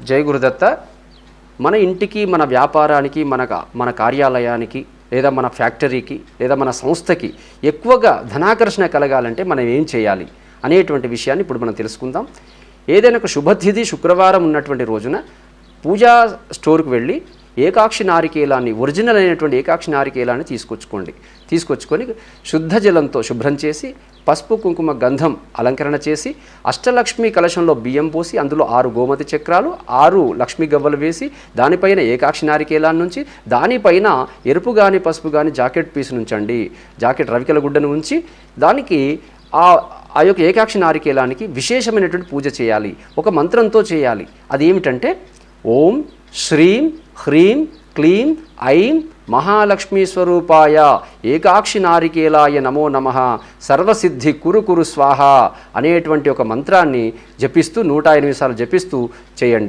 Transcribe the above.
జై గురుదత్త. మన ఇంటికి, మన వ్యాపారానికి, మన కార్యాలయానికి, లేదా మన ఫ్యాక్టరీకి, లేదా మన సంస్థకి ఎక్కువగా ధనాకర్షణ కలగాలంటే మనం ఏం చేయాలి అనేటువంటి విషయాన్ని ఇప్పుడు మనం తెలుసుకుందాం. ఏదైనా ఒక శుభతిథి శుక్రవారం ఉన్నటువంటి రోజున పూజా స్టోర్కి వెళ్ళి ఏకాక్షి నారికేలాన్ని, ఒరిజినల్ అయినటువంటి ఏకాక్షి నారికేలాన్ని తీసుకొచ్చుకొని శుద్ధ జలంతో శుభ్రం చేసి, పసుపు కుంకుమ గంధం అలంకరణ చేసి, అష్టలక్ష్మి కలశంలో బియ్యం పోసి, అందులో 6 గోమతి చక్రాలు, 6 లక్ష్మీ గవ్వలు వేసి, దానిపైన ఏకాక్షి నారికేలాన్ని ఉంచి, దానిపైన ఎరుపు కానీ పసుపు కానీ జాకెట్ పీస్ నుంచండి, జాకెట్ రవికల గుడ్డను ఉంచి, దానికి ఆ యొక్క ఏకాక్షి నారికేలానికి విశేషమైనటువంటి పూజ చేయాలి. ఒక మంత్రంతో చేయాలి. అది ఏమిటంటే ఓం శ్రీం హ్రీం క్లీం ఐం మహాలక్ష్మీ స్వరూపాయ ఏకాక్షి నారికేలాయ నమో నమః సర్వసిద్ధి కురు స్వాహ అనేటువంటి ఒక మంత్రాన్ని జపిస్తూ 108 సార్లు జపిస్తూ చేయండి.